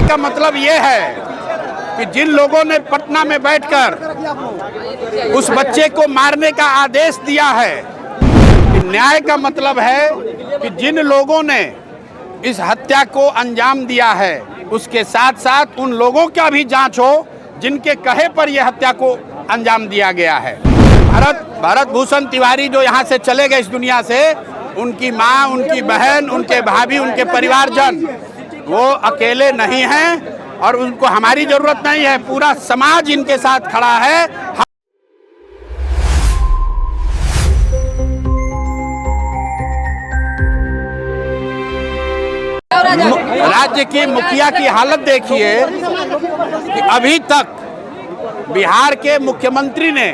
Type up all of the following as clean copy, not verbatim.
का मतलब ये है कि जिन लोगों ने पटना में बैठकर उस बच्चे को मारने का आदेश दिया है, कि न्याय का मतलब है कि जिन लोगों ने इस हत्या को अंजाम दिया है उसके साथ साथ उन लोगों का भी जांच हो जिनके कहे पर यह हत्या को अंजाम दिया गया है। भरत भूषण तिवारी जो यहाँ से चले गए इस दुनिया से, उनकी माँ, उनकी बहन, उनके भाभी, उनके परिवारजन वो अकेले नहीं हैं और उनको हमारी जरूरत नहीं है, पूरा समाज इनके साथ खड़ा है। राज्य की मुखिया की हालत देखिए कि अभी तक बिहार के मुख्यमंत्री ने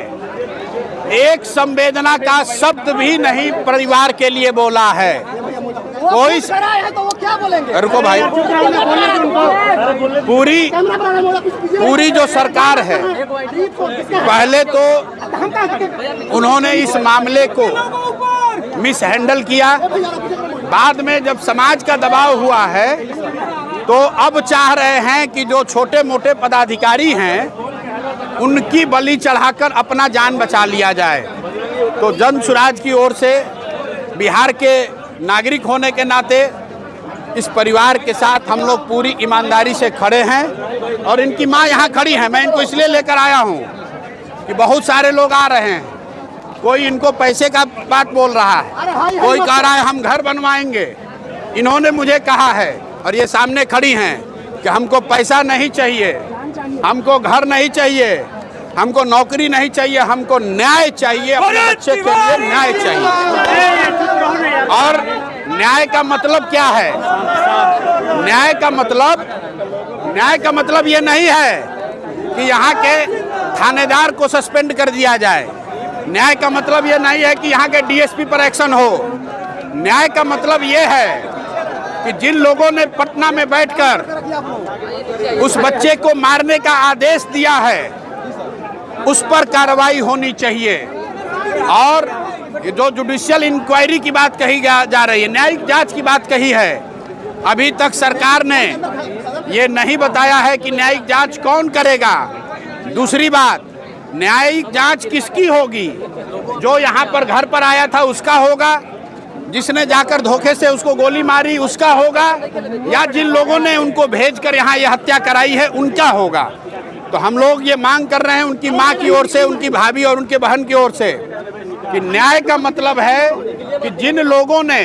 एक संवेदना का शब्द भी नहीं परिवार के लिए बोला है। कोई तो वो क्या बोलेंगे? रुको भाई, पूरी जो सरकार है, पहले तो उन्होंने इस मामले को मिस हैंडल किया, बाद में जब समाज का दबाव हुआ है तो अब चाह रहे हैं कि जो छोटे मोटे पदाधिकारी हैं उनकी बलि चढ़ाकर अपना जान बचा लिया जाए। तो जन सुराज की ओर से बिहार के नागरिक होने के नाते इस परिवार के साथ हम लोग पूरी ईमानदारी से खड़े हैं और इनकी मां यहाँ खड़ी है। मैं इनको इसलिए लेकर आया हूँ कि बहुत सारे लोग आ रहे हैं, कोई इनको पैसे का बात बोल रहा है, कोई कह रहा है हम घर बनवाएंगे। इन्होंने मुझे कहा है और ये सामने खड़ी हैं कि हमको पैसा नहीं चाहिए, हमको घर नहीं चाहिए, हमको नौकरी नहीं चाहिए, हमको न्याय चाहिए, अपने बच्चे के लिए न्याय चाहिए। और न्याय का मतलब क्या है? न्याय का मतलब ये नहीं है कि यहाँ के थानेदार को सस्पेंड कर दिया जाए। न्याय का मतलब ये नहीं है कि यहाँ के डीएसपी पर एक्शन हो। न्याय का मतलब ये है कि जिन लोगों ने पटना में बैठकर उस बच्चे को मारने का आदेश दिया है उस पर कार्रवाई होनी चाहिए। और ये जो जुडिशियल इंक्वायरी की बात कही जा रही है, न्यायिक जांच की बात कही है, अभी तक सरकार ने ये नहीं बताया है कि न्यायिक जांच कौन करेगा। दूसरी बात, न्यायिक जांच किसकी होगी? जो यहाँ पर घर पर आया था उसका होगा, जिसने जाकर धोखे से उसको गोली मारी उसका होगा, या जिन लोगों ने उनको भेजकर यहाँ ये हत्या कराई है उनका होगा। तो हम लोग ये मांग कर रहे हैं उनकी माँ की ओर से, उनकी भाभी और उनके बहन की ओर से कि न्याय का मतलब है कि जिन लोगों ने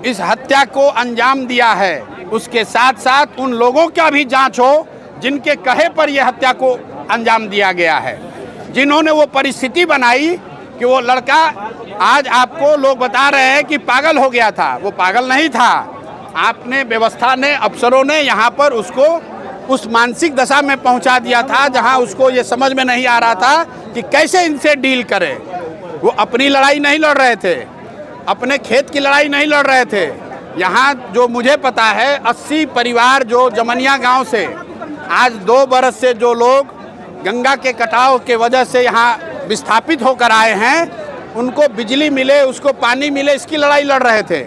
इस हत्या को अंजाम दिया है उसके साथ साथ उन लोगों का भी जांच हो जिनके कहे पर यह हत्या को अंजाम दिया गया है। जिन्होंने वो परिस्थिति बनाई कि वो लड़का, आज आपको लोग बता रहे हैं कि पागल हो गया था, वो पागल नहीं था। आपने, व्यवस्था ने, अफसरों ने यहाँ पर उसको उस मानसिक दशा में पहुँचा दिया था जहाँ उसको ये समझ में नहीं आ रहा था कि कैसे इनसे डील करे। वो अपनी लड़ाई नहीं लड़ रहे थे, अपने खेत की लड़ाई नहीं लड़ रहे थे। यहाँ जो मुझे पता है 80 परिवार जो जमनिया गाँव से आज 2 बरस से जो लोग गंगा के कटाव के वजह से यहाँ विस्थापित होकर आए हैं, उनको बिजली मिले, उसको पानी मिले, इसकी लड़ाई लड़ रहे थे।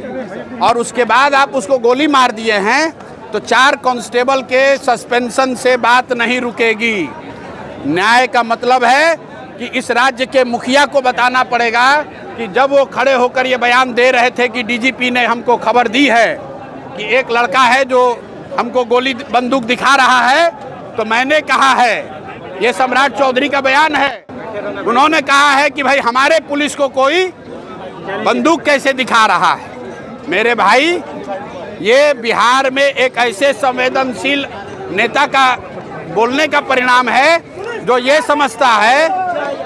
और उसके बाद आप उसको गोली मार दिए हैं तो 4 कांस्टेबल के सस्पेंशन से बात नहीं रुकेगी। न्याय का मतलब है कि इस राज्य के मुखिया को बताना पड़ेगा कि जब वो खड़े होकर ये बयान दे रहे थे कि डीजीपी ने हमको खबर दी है कि एक लड़का है जो हमको गोली बंदूक दिखा रहा है, तो मैंने कहा है, ये सम्राट चौधरी का बयान है, उन्होंने कहा है कि भाई हमारे पुलिस को कोई बंदूक कैसे दिखा रहा है। मेरे भाई, ये बिहार में एक ऐसे संवेदनशील नेता का बोलने का परिणाम है जो ये समझता है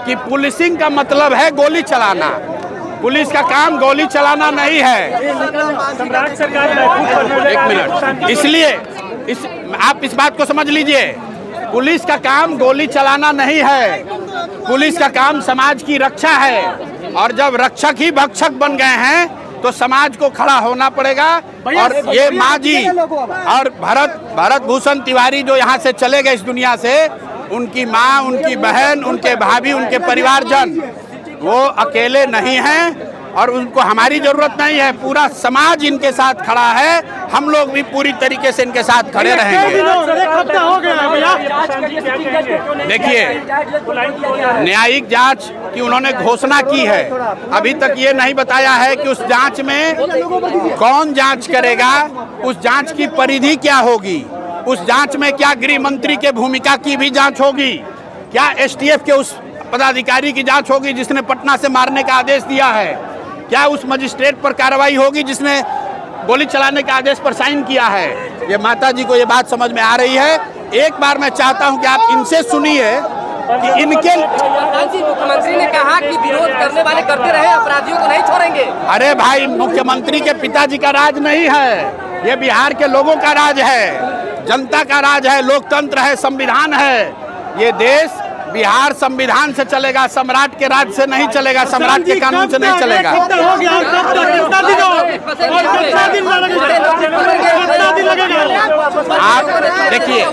कि पुलिसिंग का मतलब है गोली चलाना। पुलिस का काम गोली चलाना नहीं है। एक मिनट, इसलिए आप इस बात को समझ लीजिए, पुलिस का काम गोली चलाना नहीं है, पुलिस का काम समाज की रक्षा है। और जब रक्षक ही भक्षक बन गए हैं तो समाज को खड़ा होना पड़ेगा। और ये माँ जी और भरत भूषण तिवारी जो यहाँ से चले गए इस दुनिया से, उनकी माँ, उनकी बहन, उनके भाभी, उनके परिवारजन वो अकेले नहीं हैं और उनको हमारी जरूरत नहीं है, पूरा समाज इनके साथ खड़ा है, हम लोग भी पूरी तरीके से इनके साथ खड़े रहेंगे। देखिए, न्यायिक जांच की उन्होंने घोषणा की है, अभी तक ये नहीं बताया है कि उस जांच में कौन जांच करेगा, उस जांच की परिधि क्या होगी, उस जांच में क्या गृह मंत्री के भूमिका की भी जांच होगी, क्या एसटीएफ के उस पदाधिकारी की जांच होगी जिसने पटना से मारने का आदेश दिया है, क्या उस मजिस्ट्रेट पर कार्रवाई होगी जिसने गोली चलाने के आदेश पर साइन किया है। ये माता जी को ये बात समझ में आ रही है। एक बार मैं चाहता हूं कि आप इनसे सुनिए कि इनके मुख्यमंत्री ने कहा कि विरोध करने वाले करते रहे, अपराधियों को नहीं छोड़ेंगे। अरे भाई, मुख्यमंत्री के पिताजी का राज नहीं है, ये बिहार के लोगों का राज है, जनता का राज है, लोकतंत्र है, संविधान है। ये देश बिहार संविधान से चलेगा, सम्राट के राज से नहीं चलेगा, सम्राट के कानून से नहीं चलेगा। आप देखिए,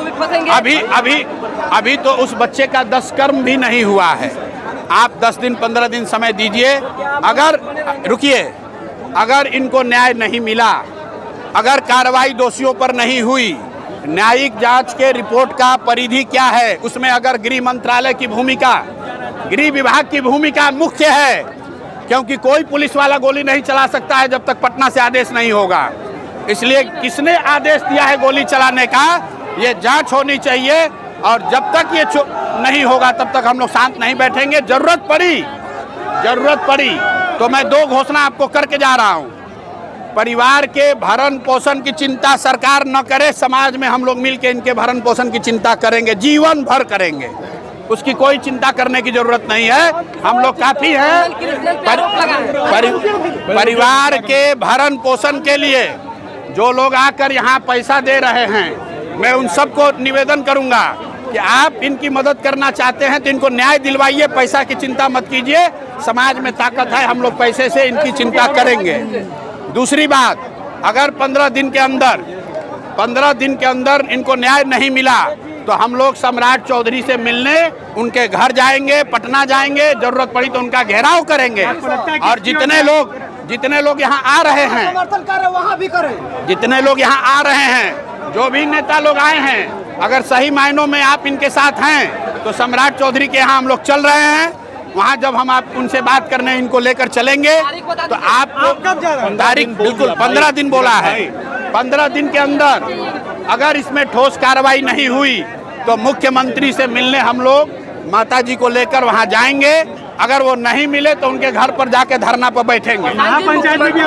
अभी तो उस बच्चे का 10 कर्म भी नहीं हुआ है। आप 10 दिन 15 दिन समय दीजिए। अगर इनको न्याय नहीं मिला, अगर कार्रवाई दोषियों पर नहीं हुई, न्यायिक जांच के रिपोर्ट का परिधि क्या है, उसमें अगर गृह मंत्रालय की भूमिका, गृह विभाग की भूमिका मुख्य है, क्योंकि कोई पुलिस वाला गोली नहीं चला सकता है जब तक पटना से आदेश नहीं होगा। इसलिए किसने आदेश दिया है गोली चलाने का, ये जांच होनी चाहिए। और जब तक ये नहीं होगा तब तक हम लोग शांत नहीं बैठेंगे। जरूरत पड़ी तो मैं 2 घोषणा आपको करके जा रहा हूँ। परिवार के भरण पोषण की चिंता सरकार न करे, समाज में हम लोग मिलकर इनके भरण पोषण की चिंता करेंगे, जीवन भर करेंगे। उसकी कोई चिंता करने की जरूरत नहीं है, हम लोग काफी हैं। परिवार के भरण पोषण के लिए जो लोग आकर यहाँ पैसा दे रहे हैं, मैं उन सबको निवेदन करूंगा कि आप इनकी मदद करना चाहते हैं तो इनको न्याय दिलवाइए, पैसा की चिंता मत कीजिए। समाज में ताकत है, हम लोग पैसे से इनकी चिंता करेंगे। दूसरी बात, अगर 15 दिन के अंदर इनको न्याय नहीं मिला तो हम लोग सम्राट चौधरी से मिलने उनके घर जाएंगे, पटना जाएंगे, जरूरत पड़ी तो उनका घेराव करेंगे। और जितने लोग यहाँ आ रहे हैं, वहाँ भी करें। जितने लोग यहाँ आ रहे हैं, जो भी नेता लोग आए हैं, अगर सही मायनों में आप इनके साथ हैं तो सम्राट चौधरी के यहाँ हम लोग चल रहे हैं। वहाँ जब हम आप उनसे बात करने इनको लेकर चलेंगे तो आप तारीख बिल्कुल 15 दिन बोला है। 15 दिन के अंदर अगर इसमें ठोस कार्रवाई नहीं हुई तो मुख्यमंत्री से मिलने हम लोग माता जी को लेकर वहाँ जाएंगे। अगर वो नहीं मिले तो उनके घर पर जाके धरना पर बैठेंगे। पंचायत में भी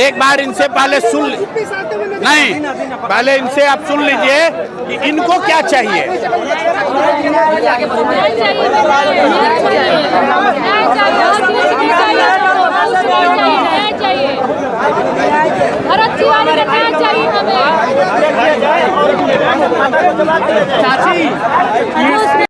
एक बार इनसे पहले पहले इनसे आप सुन लीजिए कि इनको क्या चाहिए। चाची